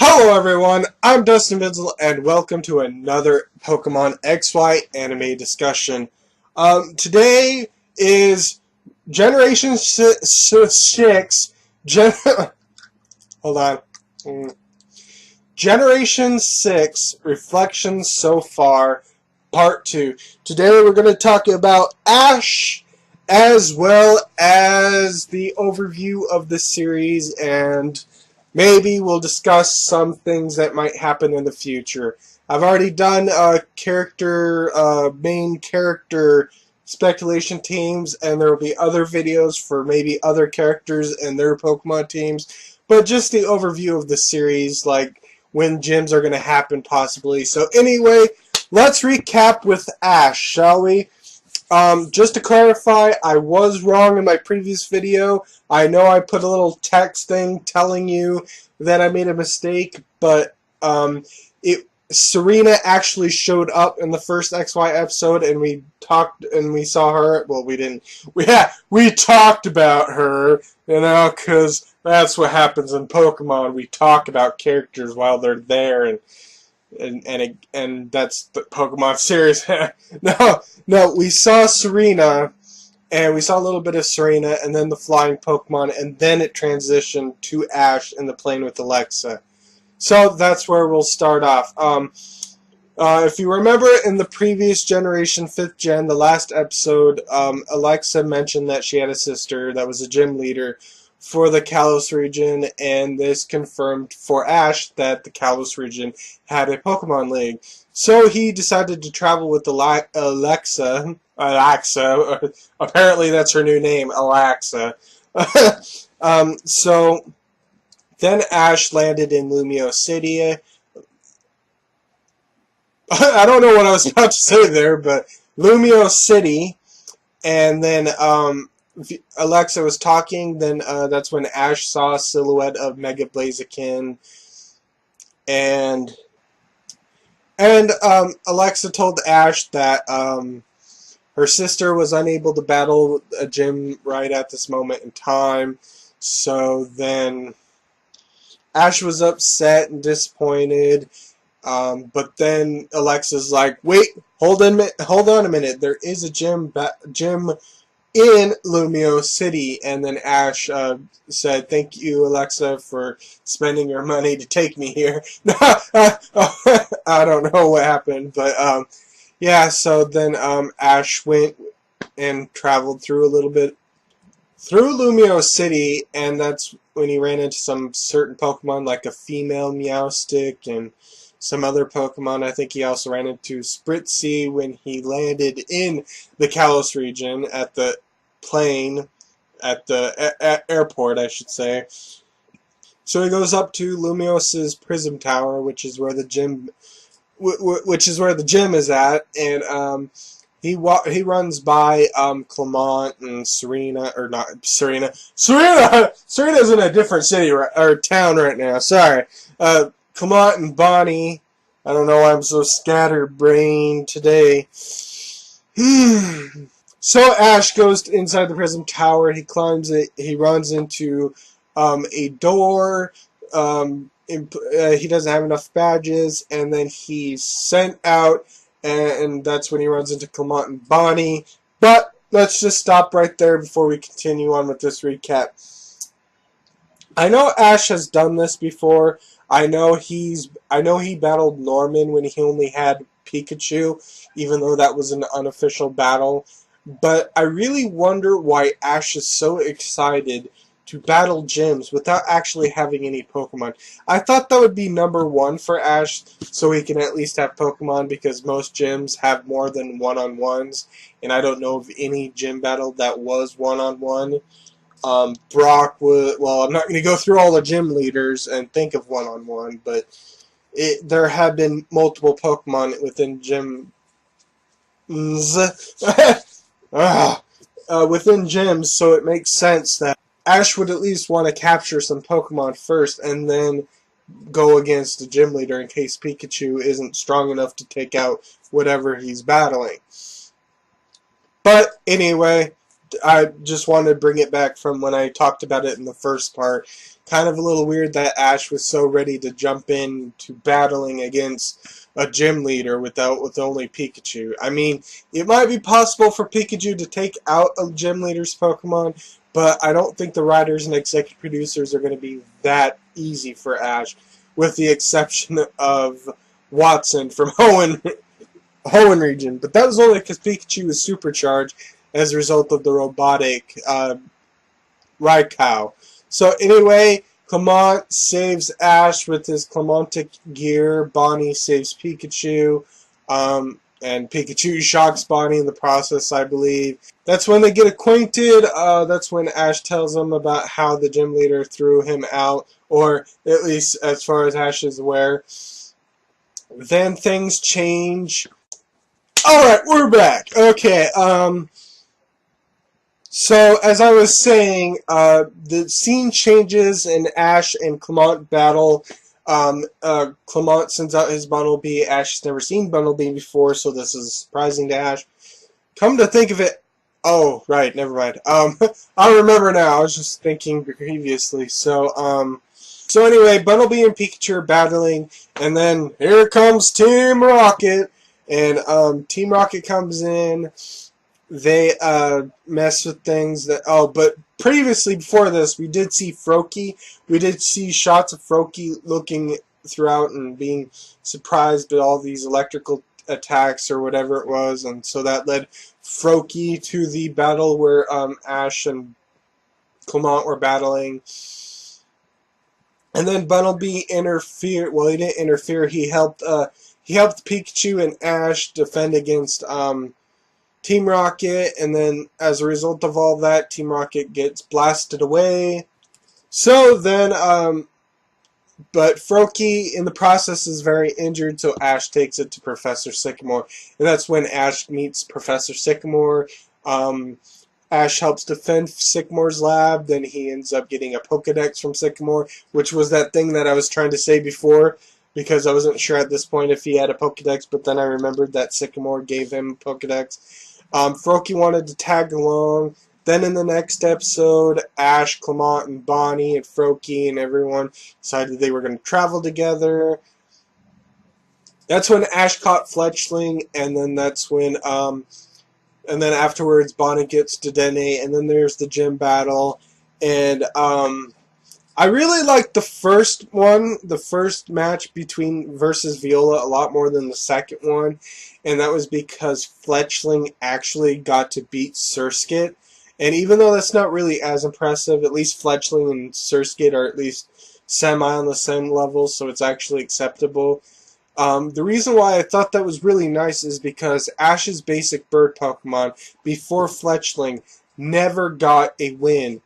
Hello everyone, I'm Dustin Benzel and welcome to another Pokemon XY anime discussion. Today is Generation 6, hold on. Generation 6 Reflections So Far, Part 2. Today we're going to talk about Ash as well as the overview of the series, and maybe we'll discuss some things that might happen in the future. I've already done main character speculation teams, and there will be other videos for maybe other characters and their Pokemon teams, but just the overview of the series, like when gyms are going to happen possibly. So anyway, let's recap with Ash, shall we? Just to clarify, I was wrong in my previous video. I know I put a little text thing telling you that I made a mistake, but Serena actually showed up in the first XY episode, and we talked and we saw her. Well, we didn't. We talked about her, you know, because that's what happens in Pokemon. We talk about characters while they're there, and that's the Pokemon series. No, we saw Serena, and we saw a little bit of Serena, and then the flying Pokemon, and then it transitioned to Ash in the plane with Alexa. So that's where we'll start off. If you remember in the previous generation, 5th gen, the last episode, Alexa mentioned that she had a sister that was a gym leader for the Kalos region, and this confirmed for Ash that the Kalos region had a Pokemon League. So he decided to travel with Alexa. Apparently that's her new name, Alexa. So then Ash landed in Lumio City. I don't know what I was about to say there, but Lumio City, and then Alexa was talking, then that's when Ash saw a silhouette of Mega Blaziken, and Alexa told Ash that her sister was unable to battle a gym right at this moment in time. So then Ash was upset and disappointed, but then Alexa's like, "Wait, hold on a minute. There is a gym in Lumio City," and then Ash said, "Thank you, Alexa, for spending your money to take me here." I don't know what happened, but yeah, so then Ash went and traveled through a little bit through Lumio City, and that's when he ran into some certain Pokemon, like a female Meowstic and some other Pokemon. I think he also ran into Spritzy when he landed in the Kalos region at the plane, at the airport, I should say. So he goes up to Lumios's Prism Tower, which is where the gym, is at, and he runs by Clement and Serena, or not Serena. Serena's in a different city or town right now. Sorry. Clement and Bonnie. I don't know why I'm so scatterbrained today. So Ash goes inside the Prism Tower. He climbs it. He runs into a door. He doesn't have enough badges, and then he's sent out, and that's when he runs into Clement and Bonnie. But let's just stop right there before we continue on with this recap. I know Ash has done this before. I know he battled Norman when he only had Pikachu, even though that was an unofficial battle. But I really wonder why Ash is so excited to battle gyms without actually having any Pokemon. I thought that would be #1 for Ash, so he can at least have Pokemon, because most gyms have more than one-on-ones, and I don't know of any gym battle that was one-on-one. Brock was, well, I'm not going to go through all the gym leaders and think of one-on-one, but there have been multiple Pokemon within gyms. Within gyms, so it makes sense that Ash would at least want to capture some Pokemon first and then go against the gym leader in case Pikachu isn't strong enough to take out whatever he's battling. But anyway, I just wanted to bring it back from when I talked about it in the first part. Kind of a little weird that Ash was so ready to jump in to battling against a gym leader with only Pikachu. I mean, it might be possible for Pikachu to take out a gym leader's Pokemon, but I don't think the writers and executive producers are going to be that easy for Ash, with the exception of Watson from Hoenn region. But that was only because Pikachu was supercharged as a result of the robotic Raikou. So anyway, Clement saves Ash with his Clementic gear. Bonnie saves Pikachu. And Pikachu shocks Bonnie in the process, I believe. That's when they get acquainted. That's when Ash tells them about how the gym leader threw him out, or at least as far as Ash is aware. Then things change. Alright, we're back. Okay, so, as I was saying, the scene changes and Ash and Clement battle. Clement sends out his Bunnelby. Ash has never seen Bunnelby before, so this is surprising to Ash. Come to think of it... Oh, right, never mind. I remember now. I was just thinking previously. So anyway, Bunnelby and Pikachu are battling, and then here comes Team Rocket, and Team Rocket comes in. They mess with things that... Oh, but previously, before this, we did see Froakie. We did see shots of Froakie looking throughout and being surprised at all these electrical attacks or whatever it was. And so that led Froakie to the battle where Ash and Clement were battling. And then Bunnelby interfered. Well, he didn't interfere. He helped Pikachu and Ash defend against... Team Rocket, and then as a result of all that, Team Rocket gets blasted away. So then, but Froakie in the process is very injured, so Ash takes it to Professor Sycamore, and that's when Ash meets Professor Sycamore. Ash helps defend Sycamore's lab, then he ends up getting a Pokedex from Sycamore, which was that thing that I was trying to say before, because I wasn't sure at this point if he had a Pokedex, but then I remembered that Sycamore gave him a Pokedex. Froakie wanted to tag along. Then in the next episode, Ash, Clement, and Bonnie, and Froakie, and everyone decided they were going to travel together. That's when Ash caught Fletchling, and then that's when, and then afterwards, Bonnie gets Dedenne, and then there's the gym battle, and, I really liked the first one, the first match versus Viola, a lot more than the second one, and that was because Fletchling actually got to beat Surskit, and even though that's not really as impressive, at least Fletchling and Surskit are at least semi on the same level, so it's actually acceptable. The reason why I thought that was really nice is because Ash's basic bird Pokemon, before Fletchling, never got a win.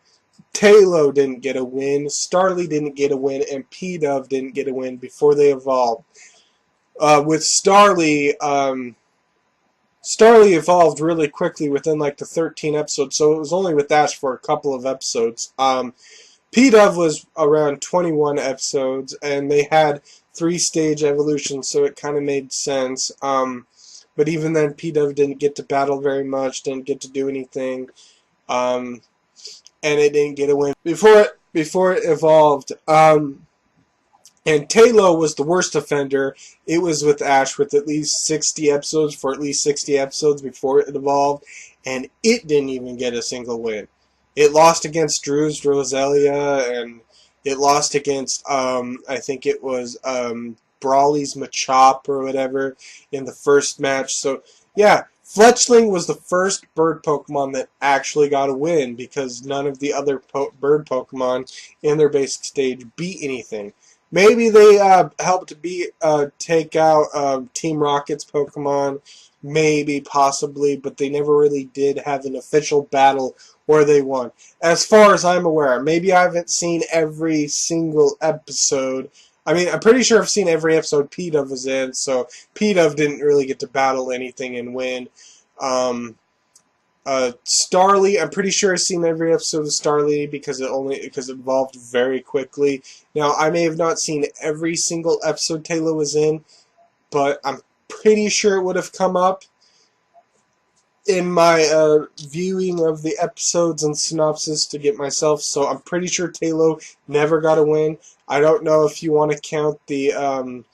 Tailo didn't get a win, Starly didn't get a win, and P-Dove didn't get a win before they evolved. With Starly, Starly evolved really quickly within like the 13 episodes, so it was only with Ash for a couple of episodes. P-Dove was around 21 episodes, and they had 3-stage evolution, so it kind of made sense. But even then, P-Dove didn't get to battle very much, didn't get to do anything. And it didn't get a win before it evolved. And Tailo was the worst offender. It was with Ash with at least 60 episodes for at least 60 episodes before it evolved, and it didn't even get a single win. It lost against Drew's Roselia, and it lost against I think it was Brawly's Machop or whatever in the first match. So yeah. Fletchling was the first bird Pokemon that actually got a win because none of the other bird Pokemon in their basic stage beat anything. Maybe they helped take out Team Rocket's Pokemon, maybe, possibly, but they never really did have an official battle where they won. As far as I'm aware, maybe I haven't seen every single episode. I mean, I'm pretty sure I've seen every episode P-Dove was in, so P-Dove didn't really get to battle anything and win. Starly, I'm pretty sure I've seen every episode of Starly because it evolved very quickly. Now, I may have not seen every single episode Taylor was in, but I'm pretty sure it would have come up. in my viewing of the episodes and synopsis to get myself, so I'm pretty sure Talo never got a win. I don't know if you want to count the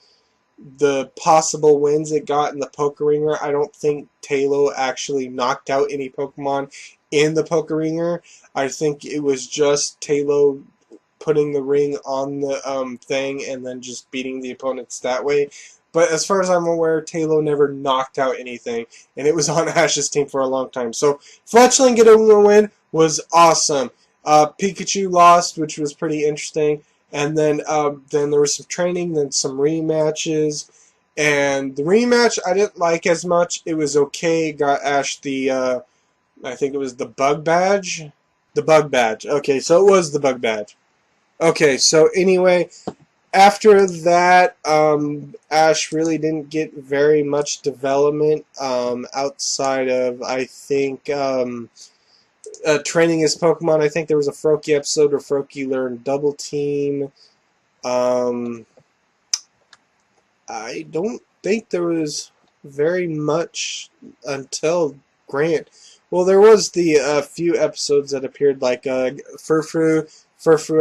possible wins it got in the Poker Ringer. I don't think Talo actually knocked out any Pokemon in the Poker Ringer. I think it was just Talo putting the ring on the thing and then just beating the opponents that way. But as far as I'm aware, Talo never knocked out anything, and it was on Ash's team for a long time. So Fletchling getting a win was awesome. Pikachu lost, which was pretty interesting. And then there was some training, then some rematches. And the rematch I didn't like as much. It was okay. Got Ash the, I think it was the bug badge. The bug badge. Okay, so it was the bug badge. Okay, so anyway, after that, Ash really didn't get very much development outside of, I think, training his Pokemon. I think there was a Froakie episode where Froakie learned Double Team. I don't think there was very much until Grant. Well, there was the few episodes that appeared, like Furfrou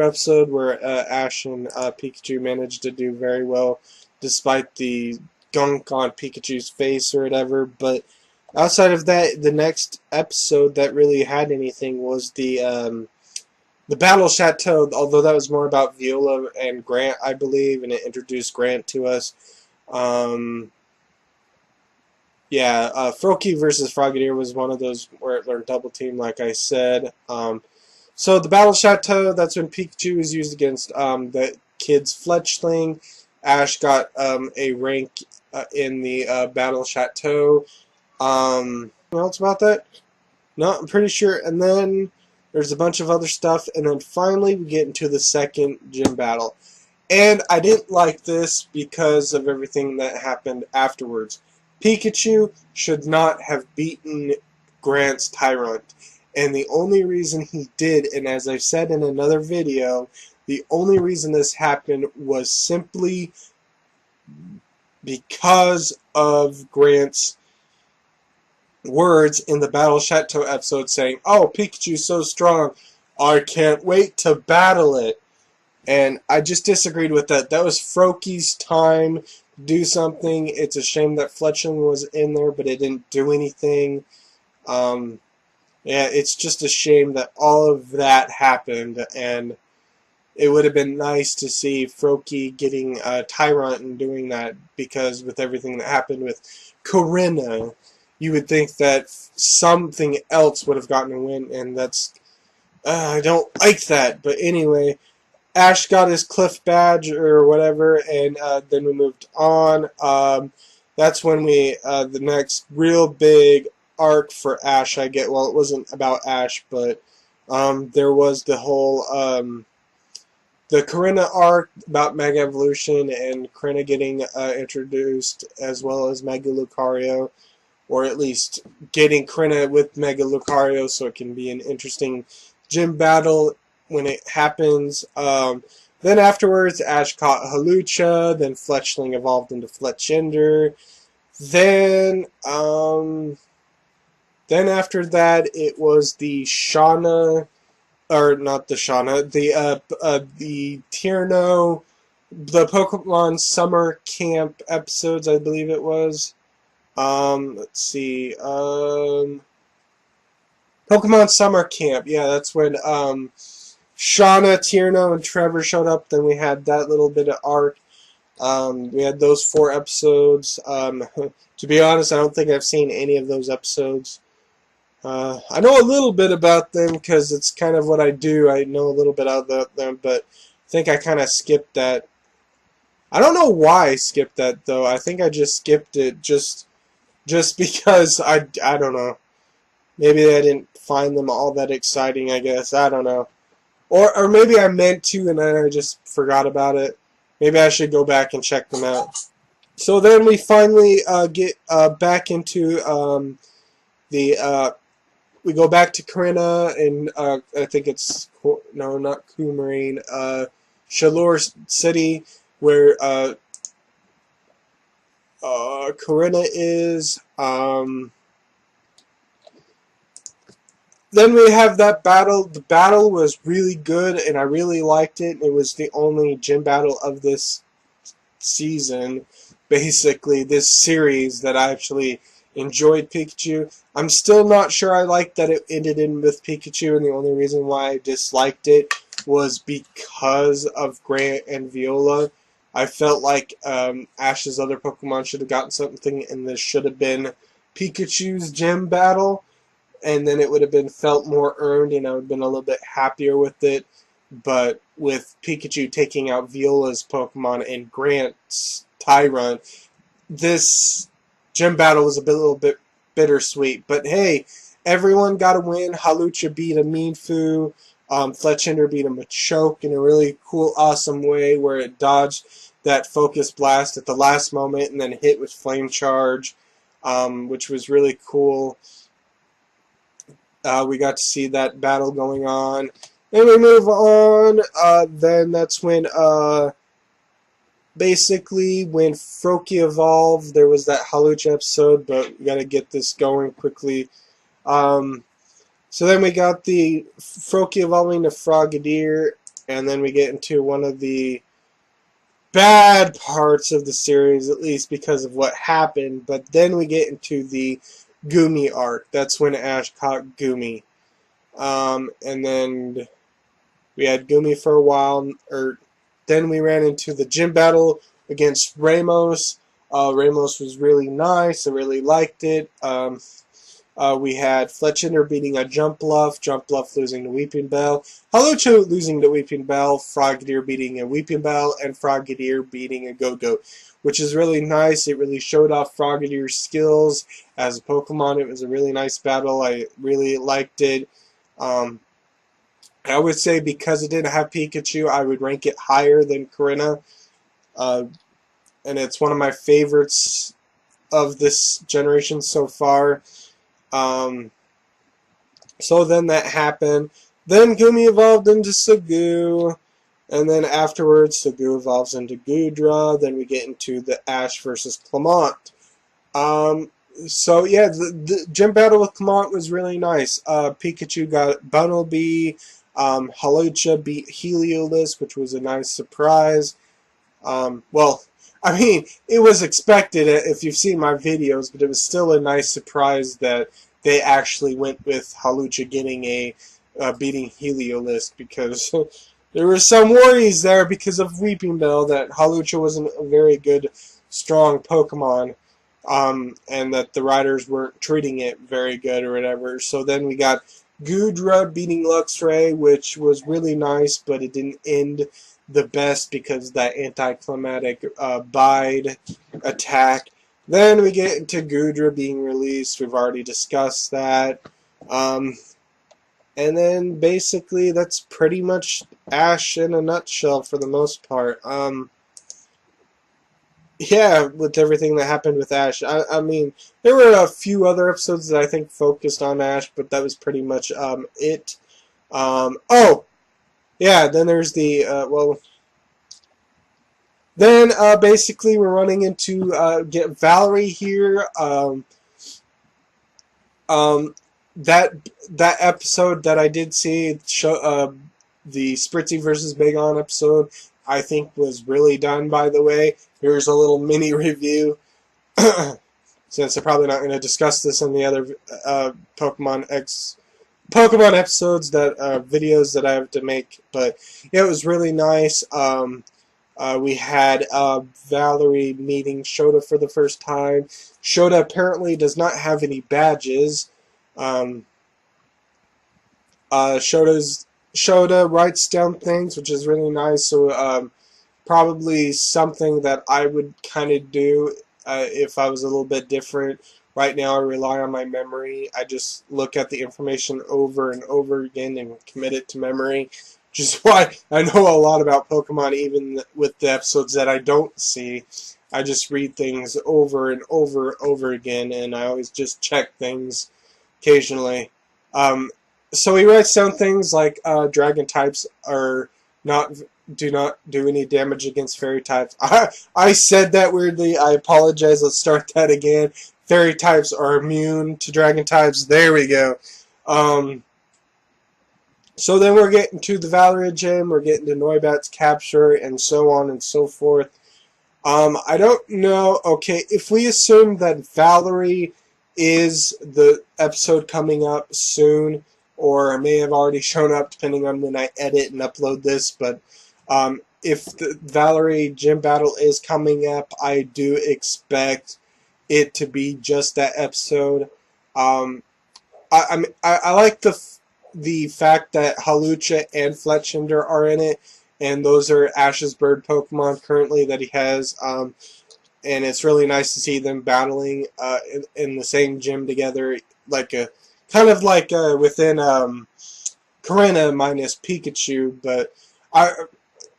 episode where Ash and Pikachu managed to do very well despite the gunk on Pikachu's face or whatever. But outside of that, the next episode that really had anything was the Battle Chateau, although that was more about Viola and Grant, I believe, and it introduced Grant to us. Froakie versus Frogadier was one of those where it learned Double Team, like I said. So the Battle Chateau, that's when Pikachu was used against the kid's Fletchling. Ash got a rank in the Battle Chateau. Anything else about that? No, I'm pretty sure. And then there's a bunch of other stuff. And then finally we get into the second gym battle. And I didn't like this because of everything that happened afterwards. Pikachu should not have beaten Grant's Tyrant. And the only reason he did, and as I've said in another video, the only reason this happened was simply because of Grant's words in the Battle Chateau episode saying, "Oh, Pikachu's so strong, I can't wait to battle it." And I just disagreed with that. That was Froakie's time to do something. It's a shame that Fletchling was in there, but it didn't do anything. Yeah, it's just a shame that all of that happened, and it would have been nice to see Froakie getting Tyrant and doing that, because with everything that happened with Corinna, you would think that something else would have gotten a win, and that's... I don't like that, but anyway, Ash got his Cliff Badge or whatever, and then we moved on. That's when we, the next real big arc for Ash, I get. Well, it wasn't about Ash, but there was the whole the Corinna arc about Mega Evolution and Corinna getting introduced, as well as Mega Lucario, or at least getting Corinna with Mega Lucario so it can be an interesting gym battle when it happens. Then afterwards, Ash caught Halucha, then Fletchling evolved into Fletchinder. Then after that, it was the Shauna, or not the Shauna, the Tierno, the Pokemon Summer Camp episodes, I believe it was. Let's see, Pokemon Summer Camp, yeah, that's when, Shauna, Tierno, and Trevor showed up. Then we had that little bit of arc. We had those 4 episodes. To be honest, I don't think I've seen any of those episodes. I know a little bit about them because it's kind of what I do. I know a little bit about them, but I think I kind of skipped that. I don't know why I skipped that, though. I think I just skipped it just because I don't know. Maybe I didn't find them all that exciting, I guess. I don't know. Or maybe I meant to and then I just forgot about it. Maybe I should go back and check them out. So then we finally get back into we go back to Corinna, and I think it's, no, not Coumarine, Chaleur City, where Corinna is. then we have that battle. The battle was really good, and I really liked it. It was the only gym battle of this season, basically, this series, that I actually enjoyed Pikachu. I'm still not sure I liked that it ended in with Pikachu, and the only reason why I disliked it was because of Grant and Viola. I felt like Ash's other Pokemon should have gotten something, and this should have been Pikachu's gym battle, and then it would have been felt more earned, and I would have been a little bit happier with it. But with Pikachu taking out Viola's Pokemon and Grant's Tyron, this gym battle was a little bit bittersweet. But hey, everyone got a win. Hawlucha beat a Mienfoo. Fletchinder beat a Machoke in a really cool, awesome way where it dodged that Focus Blast at the last moment and then hit with Flame Charge, which was really cool. We got to see that battle going on. Then we move on. Then that's when, basically, when Froakie evolved, there was that Hawlucha episode, but we got to get this going quickly. So then we got the Froakie evolving to Frogadier, and then we get into one of the bad parts of the series, at least because of what happened. But then we get into the Goomy arc. That's when Ash caught Goomy. And then we had Goomy for a while. Then we ran into the gym battle against Ramos. Ramos was really nice. I really liked it. We had Fletchinder beating a Jumpluff losing to Weeping Bell, Hawlucha losing to Weeping Bell, Frogadier beating a Weeping Bell, and Frogadier beating a Go-Go, which is really nice. It really showed off Frogadier's skills as a Pokemon. It was a really nice battle. I really liked it. I would say because it didn't have Pikachu, I would rank it higher than Corina. And it's one of my favorites of this generation so far. So then that happened. Then Goomy evolved into Sagoo. And then afterwards, Sagoo evolves into Goodra. Then we get into the Ash versus Clement. So yeah, the gym battle with Clement was really nice. Pikachu got Bunnelby. Hawlucha beat Heliolisk, which was a nice surprise. Well, I mean, it was expected if you've seen my videos, but it was still a nice surprise that they actually went with Hawlucha getting beating Heliolisk, because there were some worries there because of Weeping Bell that Hawlucha wasn't a very good, strong Pokemon, and that the riders weren't treating it very good or whatever. So then we got Goodra beating Luxray, which was really nice, but it didn't end the best because of that anticlimactic Bide attack. Then we get into Goodra being released. We've already discussed that. And then basically that's pretty much Ash in a nutshell for the most part. Yeah, with everything that happened with Ash. I mean, there were a few other episodes that I think focused on Ash, but that was pretty much it. Oh! Yeah, then there's the, then basically we're running into, get Valerie here. That episode that I did see, the Spritzy versus Bagon episode, I think was really done, by the way. Here's a little mini review, since I'm probably not going to discuss this in the other Pokemon episodes, videos that I have to make. But yeah, it was really nice. We had Valerie meeting Shota for the first time. Shota apparently does not have any badges. Shota writes down things, which is really nice. So probably something that I would kind of do if I was a little bit different. Right now I rely on my memory. I just look at the information over and over again and commit it to memory, which is why I know a lot about Pokemon even with the episodes that I don't see. I just read things over and over and over again, and I always just check things occasionally. So he writes down things like dragon types do not do any damage against fairy types. I said that weirdly. I apologize. Let's start that again. Fairy types are immune to dragon types. There we go. So then we're getting to the Valerie gym, we're getting to Noibat's capture, and so on and so forth. I don't know. Okay, if we assume that Valerie is the episode coming up soon, or may have already shown up depending on when I edit and upload this, but if the Valerie gym battle is coming up, I do expect it to be just that episode. I like the fact that Hawlucha and Fletchinder are in it, and those are Ash's bird Pokemon currently that he has, and it's really nice to see them battling in the same gym together, like a kind of like within Karina minus Pikachu. But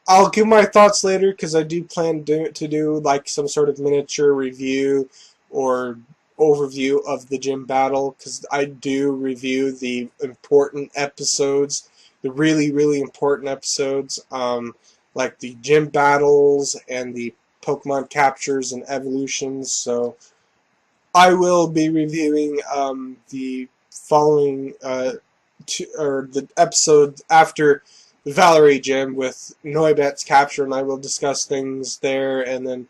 I'll give my thoughts later because I do plan to do like some sort of miniature review or overview of the gym battle, because I do review the important episodes, the really important episodes, like the gym battles and the Pokemon captures and evolutions. So I will be reviewing the following or the episode after the Valerie gym with Noibat's capture, and I will discuss things there, and then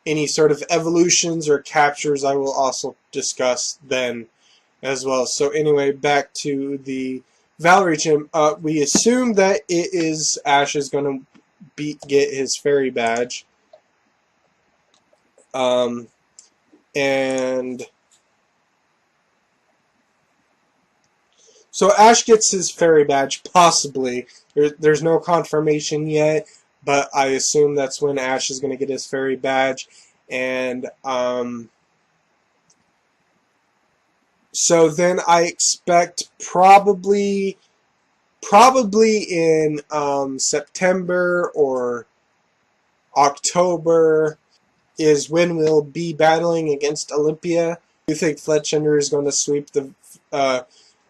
any sort of evolutions or captures I will also discuss then as well. So anyway, back to the Valerie gym. We assume that it is Ash is going to get his fairy badge. And so Ash gets his fairy badge, possibly. There's no confirmation yet, but I assume that's when Ash is going to get his fairy badge. And so then I expect probably in September or October is when we'll be battling against Olympia. I do think Fletchinder is going to sweep the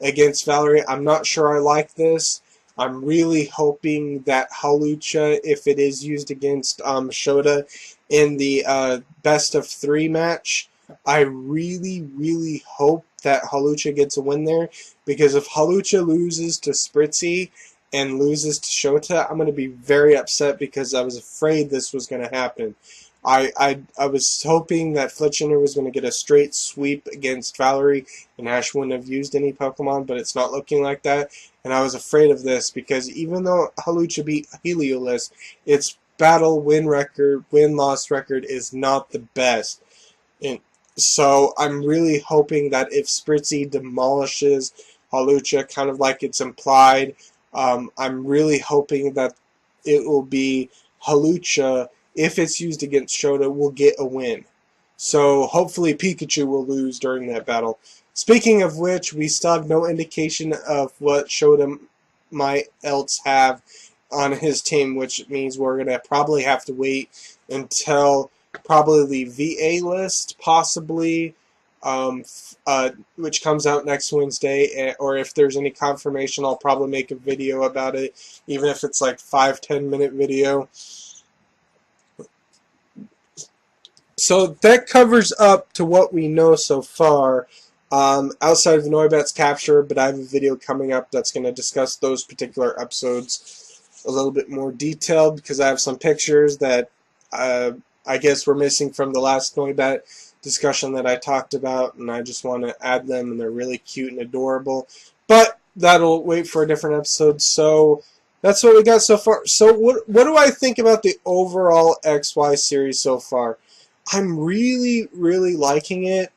against Valerie. I'm not sure I like this. I'm really hoping that Hawlucha, if it is used against Shota in the best of 3 match, I really hope that Hawlucha gets a win there, because if Hawlucha loses to Spritzy and loses to Shota, I'm going to be very upset because I was afraid this was going to happen. I was hoping that Fletchinder was going to get a straight sweep against Valerie and Ash wouldn't have used any Pokemon, but it's not looking like that. And I was afraid of this because even though Hawlucha beat Heliolisk, its battle win-loss record is not the best. And so I'm really hoping that if Spritzy demolishes Hawlucha, kind of like it's implied, I'm really hoping that it will be Hawlucha, if it's used against Shota, will get a win. So hopefully Pikachu will lose during that battle. Speaking of which, we still have no indication of what Shota might else have on his team, which means we're going to probably have to wait until probably the VA list, possibly, which comes out next Wednesday, or if there's any confirmation, I'll probably make a video about it, even if it's like 5-10 minute video. So that covers up to what we know so far, outside of Noibat's capture, but I have a video coming up that's going to discuss those particular episodes a little bit more detailed, because I have some pictures that I guess were missing from the last Noibat discussion that I talked about, and I just want to add them, and they're really cute and adorable. But that'll wait for a different episode. So that's what we got so far. So what do I think about the overall XY series so far? I'm really liking it.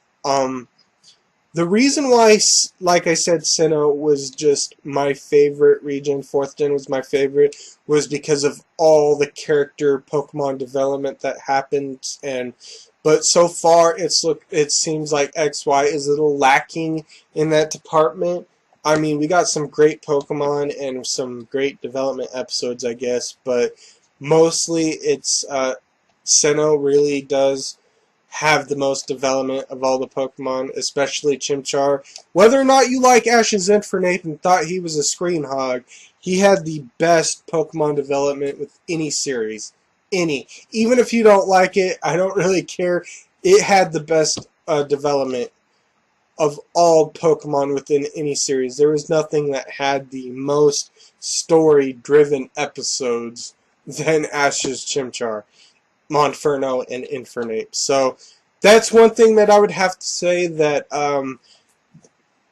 The reason why, like I said, Sinnoh was just my favorite region, 4th Gen was my favorite, was because of all the character Pokemon development that happened. But so far, it seems like XY is a little lacking in that department. I mean, we got some great Pokemon and some great development episodes, I guess, but mostly it's Sinnoh really does have the most development of all the Pokemon, especially Chimchar. Whether or not you like Ash's Infernape and thought he was a screen hog, he had the best Pokemon development with any series. Any. Even if you don't like it, I don't really care. It had the best development. of all Pokemon within any series. There was nothing that had the most story-driven episodes than Ash's Chimchar, Monferno, and Infernape. So that's one thing that I would have to say that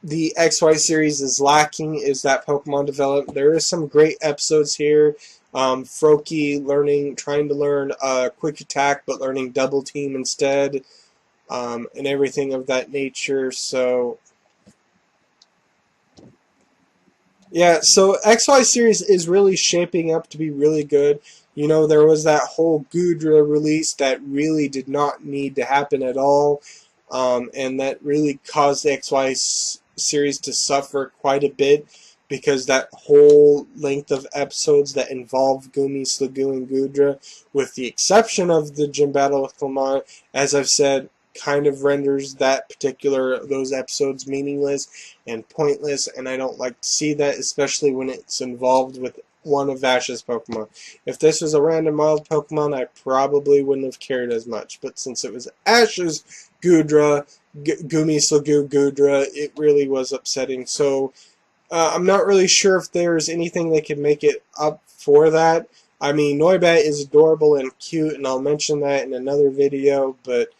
the XY series is lacking, is that Pokemon development. There is some great episodes here. Froakie trying to learn Quick Attack, but learning Double Team instead, and everything of that nature. So yeah, so XY series is really shaping up to be really good. You know, there was that whole Goodra release that really did not need to happen at all, and that really caused the XY series to suffer quite a bit, because that whole length of episodes that involved Gumi, Sliggoo, and Goodra, with the exception of the gym battle with Clemont, as I've said, kind of renders those episodes meaningless and pointless, and I don't like to see that, especially when it's involved with one of Ash's Pokemon. If this was a random wild Pokemon, I probably wouldn't have cared as much, but since it was Ash's Goodra, Gumi, Sliggoo, Goodra, it really was upsetting. So I'm not really sure if there's anything that could make it up for that. I mean, Noibat is adorable and cute, and I'll mention that in another video, but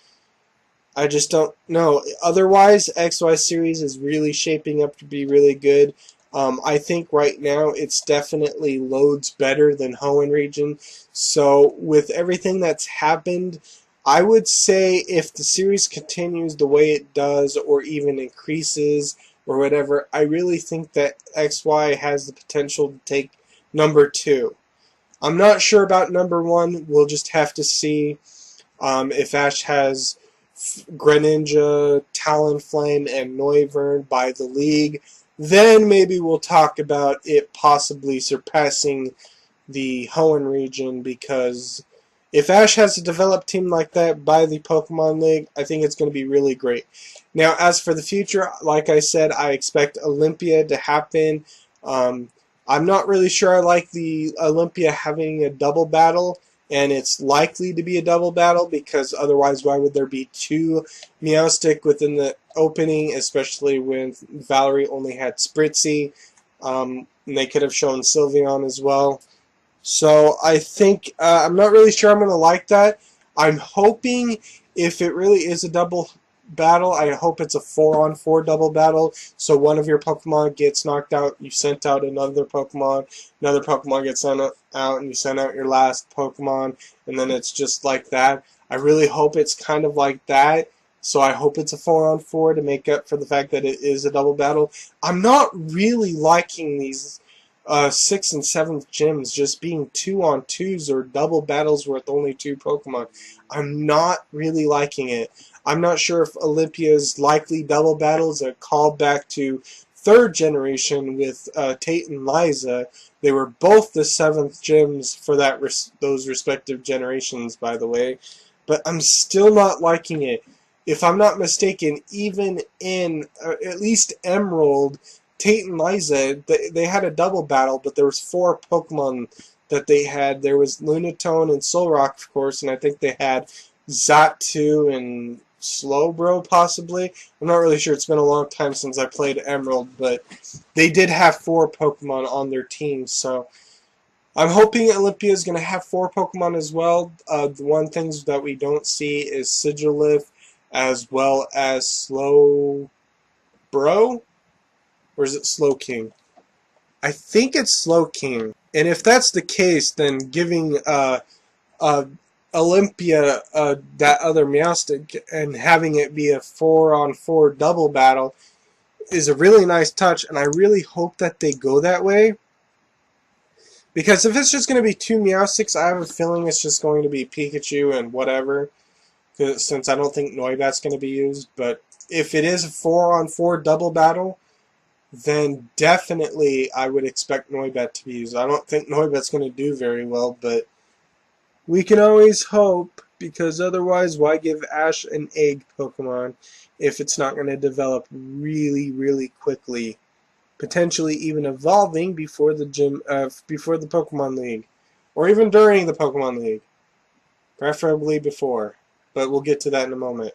I just don't know. Otherwise, XY series is really shaping up to be really good. I think right now it's definitely loads better than Hoenn region. So with everything that's happened, I would say if the series continues the way it does, or even increases or whatever, I really think that XY has the potential to take number 2. I'm not sure about number 1. We'll just have to see if Ash has Greninja, Talonflame, and Noivern by the league. Then maybe we'll talk about it possibly surpassing the Hoenn region, because if Ash has a developed team like that by the Pokemon League, I think it's going to be really great. Now, as for the future, like I said, I expect Olympia to happen. I'm not really sure I like the Olympia having a double battle, and it's likely to be a double battle, because otherwise why would there be 2 Meowstic within the opening, especially when Valerie only had Spritzy, and they could have shown Sylveon as well. So I think, I'm not really sure I'm going to like that. I'm hoping if it really is a double battle, I hope it's a 4-on-4 double battle, so one of your Pokemon gets knocked out, you sent out another Pokemon gets sent out, and you send out your last Pokemon, and then it's just like that. I really hope it's kind of like that, so I hope it's a 4-on-4 to make up for the fact that it is a double battle. I'm not really liking these 6th and 7th gyms just being 2-on-2s or double battles with only 2 Pokemon. I'm not really liking it. I'm not sure if Olympia's likely double battle is a callback to 3rd generation with Tate and Liza. They were both the 7th gyms for those respective generations, by the way. But I'm still not liking it. If I'm not mistaken, even in at least Emerald, Tate and Liza, they had a double battle, but there was 4 Pokemon that they had. There was Lunatone and Solrock, of course, and I think they had Xatu and Slowbro, possibly. I'm not really sure. It's been a long time since I played Emerald, but they did have 4 Pokemon on their team, so I'm hoping Olympia is going to have 4 Pokemon as well. The one things that we don't see is Sigilif, as well as Slowbro, or is it Slowking? I think it's Slowking. And if that's the case, then giving Olympia that other Meowstic and having it be a 4-on-4 double battle is a really nice touch, and I really hope that they go that way. Because if it's just going to be 2 Meowstics, I have a feeling it's just going to be Pikachu and whatever, since I don't think Noibat's going to be used. But if it is a 4-on-4 double battle, then definitely I would expect Noibat to be used. I don't think Noibat's going to do very well, but we can always hope, because otherwise why give Ash an egg Pokemon if it's not going to develop really, really quickly, potentially even evolving before the Pokemon League, or even during the Pokemon League, preferably before, but we'll get to that in a moment.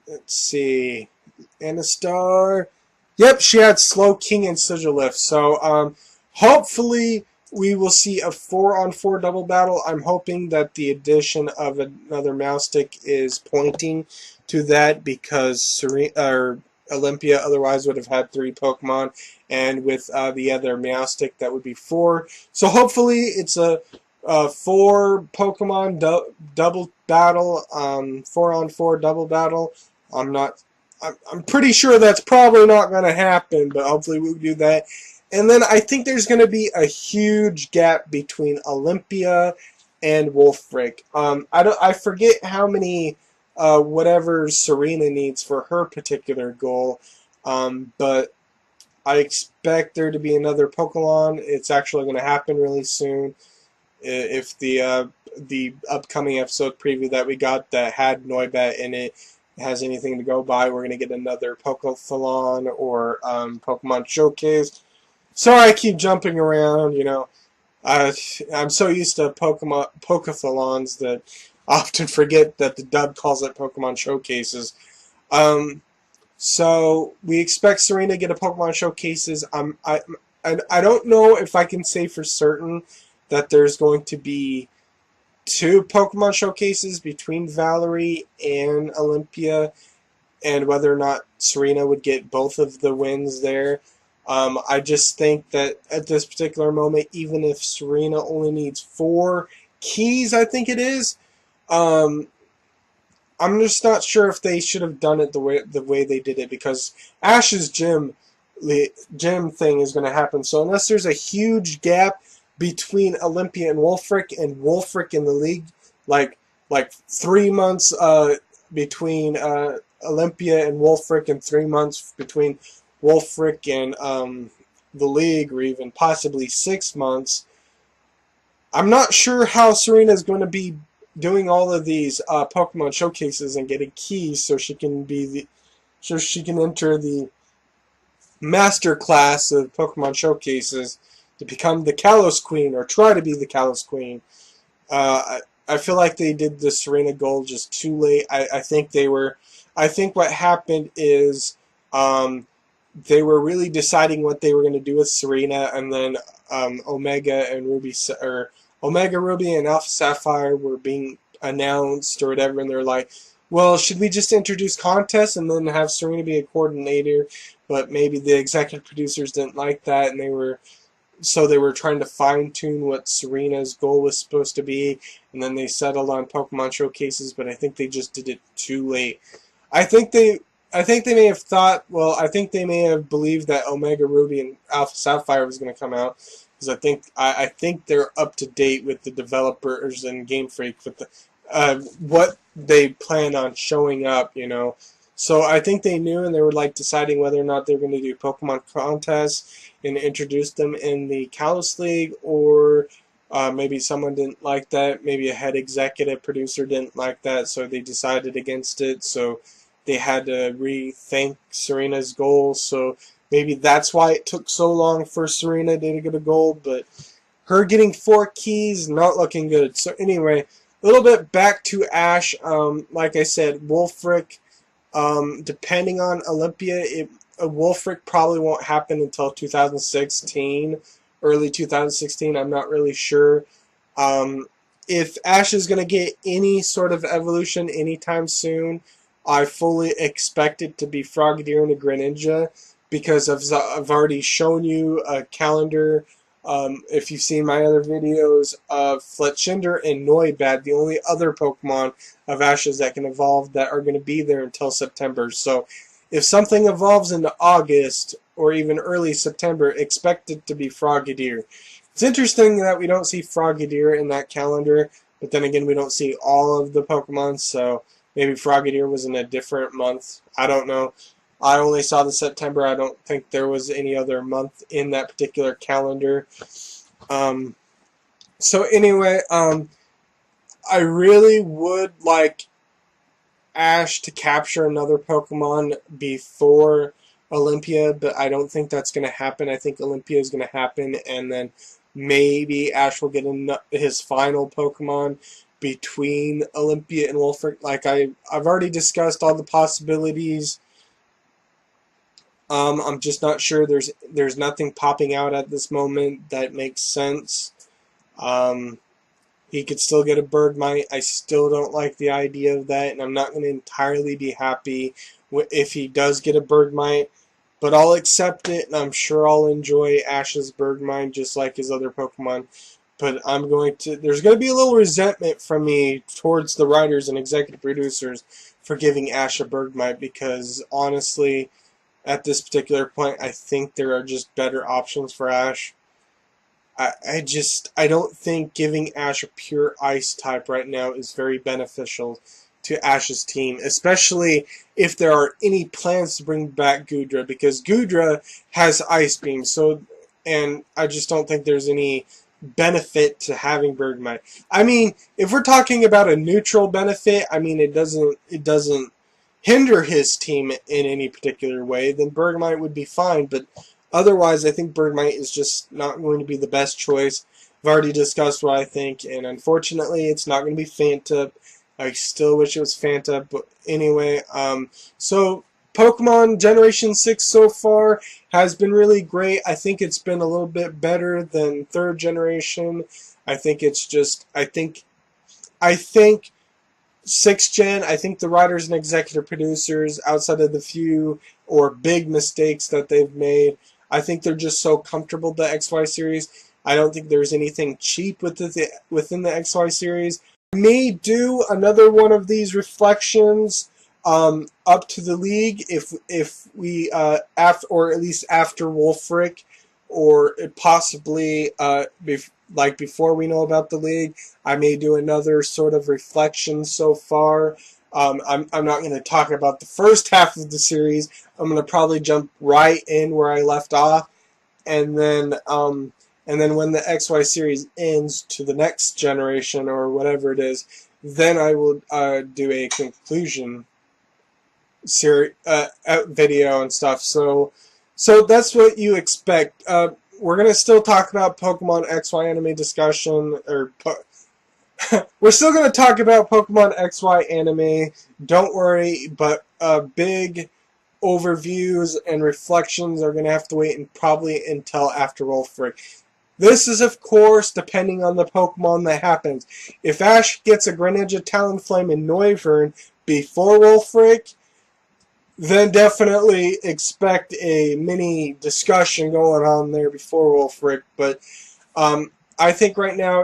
let's see. Anastar. Yep, she had Slowking and Sigilift. So, hopefully we will see a 4-on-4 double battle. I'm hoping that the addition of another Moustick is pointing to that, because Olympia otherwise would have had 3 Pokemon, and with the other Moustick that would be 4. So hopefully it's a 4 Pokemon double battle, 4-on-4 double battle. I'm pretty sure that's probably not going to happen, but hopefully we'll do that. And then I think there's going to be a huge gap between Olympia and Wolfric. I forget how many whatever Serena needs for her particular goal, but I expect there to be another Pokemon. It's actually going to happen really soon. If the upcoming episode preview that we got that had Noibat in it has anything to go by, we're going to get another Pokethalon or Pokemon Showcase. Sorry I keep jumping around, you know. I'm so used to Pokethalons that I often forget that the dub calls it Pokemon Showcases. So we expect Serena to get a Pokemon Showcases. I don't know if I can say for certain that there's going to be 2 Pokemon Showcases between Valerie and Olympia, and whether or not Serena would get both of the wins there. I just think that at this particular moment, even if Serena only needs 4 keys, I think it is, I'm just not sure if they should have done it the way they did it, because Ash's gym thing is going to happen. So unless there's a huge gap between Olympia and Wolfric in the league, like 3 months between Olympia and Wolfric, and 3 months between Wolfric and the league, or even possibly 6 months, I'm not sure how Serena's going to be doing all of these Pokemon Showcases and getting keys so she can enter the master class of Pokemon Showcases to become the Kalos Queen, or try to be the Kalos Queen. I feel like they did the Serena goal just too late. I think what happened is they were really deciding what they were going to do with Serena, and then Omega, Ruby, and Alpha Sapphire were being announced or whatever, and they're like, well, should we just introduce contests and then have Serena be a coordinator? But maybe the executive producers didn't like that, and they were trying to fine-tune what Serena's goal was supposed to be, and then they settled on Pokemon Showcases, but I think they just did it too late. I think they may have thought, well, I think they may have believed that Omega Ruby and Alpha Sapphire was going to come out, because I think they're up to date with the developers and Game Freak with the what they plan on showing up, you know. So I think they knew, and they were like deciding whether or not they're going to do Pokemon contests and introduce them in the Kalos League, or maybe someone didn't like that. Maybe a head executive producer didn't like that, so they decided against it. So they had to rethink Serena's goal. So maybe that's why it took so long for Serena to get a goal. But her getting 4 keys, not looking good. So anyway, a little bit back to Ash. Like I said, Wolfric. Depending on Olympia, Wolfric probably won't happen until 2016, early 2016. I'm not really sure. If Ash is going to get any sort of evolution anytime soon, I fully expect it to be Frogadier and a Greninja, because I've already shown you a calendar. If you've seen my other videos of Fletchinder and Noibat, the only other Pokemon of Ash's that can evolve that are going to be there until September. So if something evolves into August or even early September, expect it to be Frogadier. It's interesting that we don't see Frogadier in that calendar, but then again, we don't see all of the Pokemon, so maybe Frogadier was in a different month. I don't know. I only saw the September. I don't think there was any other month in that particular calendar. So anyway, I really would like Ash to capture another Pokemon before Olympia, but I don't think that's going to happen. I think Olympia is going to happen, and then maybe Ash will get his final Pokemon between Olympia and Wolfric. Like I've already discussed all the possibilities. I'm just not sure. There's nothing popping out at this moment that makes sense. He could still get a Bergmite. I still don't like the idea of that, and I'm not going to entirely be happy if he does get a Bergmite. But I'll accept it, and I'm sure I'll enjoy Ash's Bergmite just like his other Pokemon. But there's going to be a little resentment from me towards the writers and executive producers for giving Ash a Bergmite, because honestly, at this particular point, I think there are just better options for Ash. I don't think giving Ash a pure Ice type right now is very beneficial to Ash's team, especially if there are any plans to bring back Goodra, because Goodra has Ice Beam, and I just don't think there's any benefit to having Bergmite. I mean, if we're talking about a neutral benefit, I mean it doesn't hinder his team in any particular way, then Bergmite would be fine, but otherwise I think Bergmite is just not going to be the best choice. I've already discussed what I think, and unfortunately it's not going to be Fanta. I still wish it was Fanta, but anyway, so Pokemon Generation 6 so far has been really great. I think it's been a little bit better than 3rd generation. I think 6th gen, I think the writers and executive producers, outside of the few or big mistakes that they've made, I think they're just so comfortable with the XY series. I don't think there's anything cheap within the XY series. I may do another one of these reflections up to the league if we or at least after Wolfric, or possibly before we know about the league. I may do another sort of reflection so far. I'm not going to talk about the first half of the series. I'm going to probably jump right in where I left off, and then when the XY series ends to the next generation or whatever it is, then I will do a conclusion video and stuff. So that's what you expect. We're gonna still talk about Pokemon XY anime discussion, or we're still gonna talk about Pokemon XY anime. Don't worry, but big overviews and reflections are gonna have to wait probably until after Wolfric. This is, of course, depending on the Pokemon that happens. If Ash gets a Greninja, Talonflame, and Noivern before Wolfric, then definitely expect a mini discussion going on there before Wolfric. But I think right now,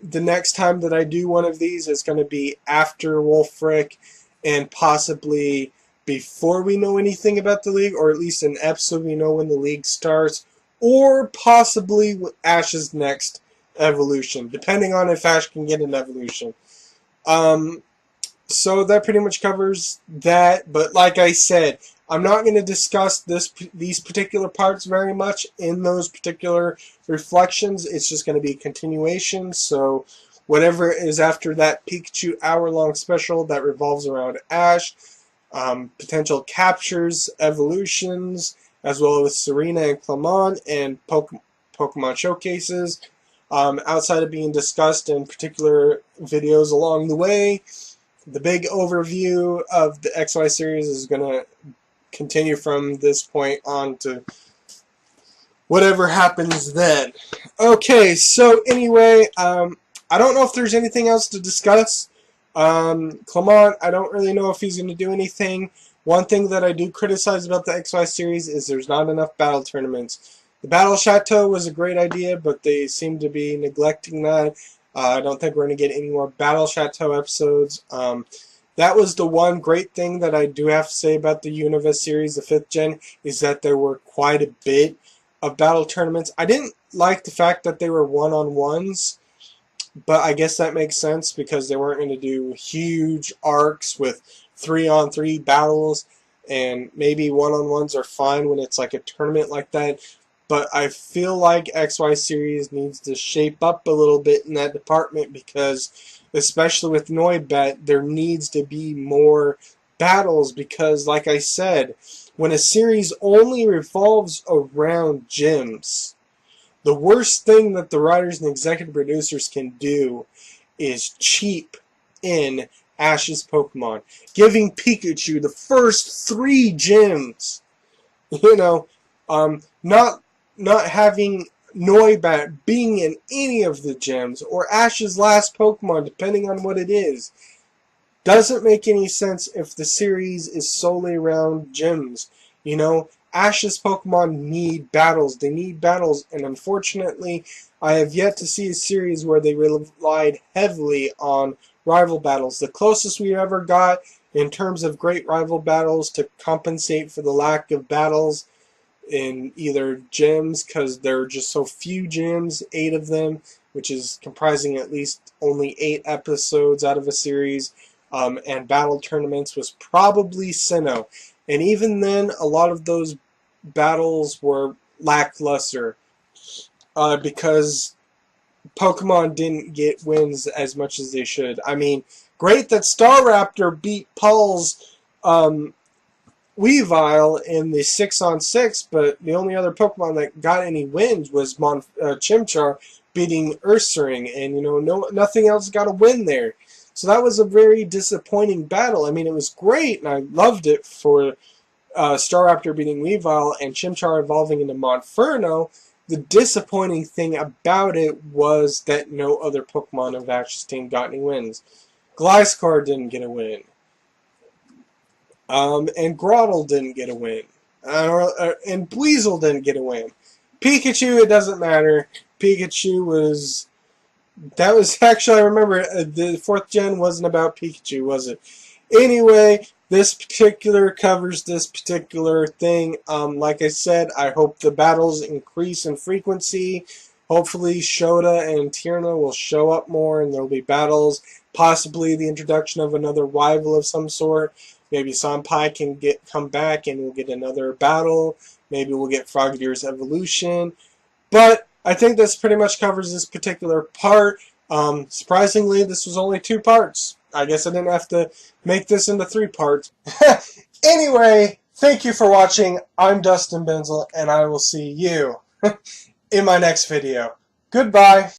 the next time that I do one of these is going to be after Wolfric, and possibly before we know anything about the league, or at least an episode we know when the league starts, or possibly with Ash's next evolution, depending on if Ash can get an evolution. So that pretty much covers that, but like I said, I'm not going to discuss these particular parts very much in those particular reflections. It's just going to be a continuation, so whatever is after that Pikachu hour-long special that revolves around Ash, potential captures, evolutions, as well as Serena and Clement, and Pokemon showcases, outside of being discussed in particular videos along the way. The big overview of the XY series is going to continue from this point on to whatever happens then. Okay, so anyway, I don't know if there's anything else to discuss. Clement, I don't really know if he's going to do anything. One thing that I do criticize about the XY series is there's not enough battle tournaments. The Battle Chateau was a great idea, but they seem to be neglecting that. I don't think we're going to get any more Battle Chateau episodes. That was the one great thing that I do have to say about the Unova series, the 5th gen, is that there were quite a bit of battle tournaments. I didn't like the fact that they were one-on-ones, but I guess that makes sense because they weren't going to do huge arcs with 3-on-3 battles, and maybe one-on-ones are fine when it's like a tournament like that. But I feel like XY series needs to shape up a little bit in that department, because especially with Noibat, there needs to be more battles, because like I said, when a series only revolves around gyms, the worst thing that the writers and executive producers can do is cheap in Ash's Pokemon. Giving Pikachu the first 3 gyms. You know, not having Noibat being in any of the gyms, or Ash's last Pokemon, depending on what it is, doesn't make any sense if the series is solely around gyms. You know, Ash's Pokemon need battles. They need battles, and unfortunately, I have yet to see a series where they relied heavily on rival battles. The closest we ever got in terms of great rival battles to compensate for the lack of battles in either gyms, because there are just so few gyms, 8 of them, which is comprising at least only 8 episodes out of a series, and battle tournaments, was probably Sinnoh. And even then, a lot of those battles were lackluster because Pokemon didn't get wins as much as they should. I mean, great that Staraptor beat Paul's Weavile in the 6-on-6, but the only other Pokemon that got any wins was Chimchar beating Ursaring, and you know, nothing else got a win there. So that was a very disappointing battle. I mean, it was great, and I loved it for Staraptor beating Weavile and Chimchar evolving into Monferno. The disappointing thing about it was that no other Pokemon of Ash's team got any wins. Gliscor didn't get a win. And Grotle didn't get a win. And Buizel didn't get a win. Pikachu, it doesn't matter. Pikachu was... That was actually, I remember, the 4th gen wasn't about Pikachu, was it? Anyway, this particular covers this particular thing. Like I said, I hope the battles increase in frequency. Hopefully Shota and Tierna will show up more and there will be battles. Possibly the introduction of another rival of some sort. Maybe Senpai can come back and we'll get another battle. Maybe we'll get Frogadier's evolution. But I think this pretty much covers this particular part. Surprisingly, this was only 2 parts. I guess I didn't have to make this into 3 parts. Anyway, thank you for watching. I'm Dustin Benzel, and I will see you in my next video. Goodbye.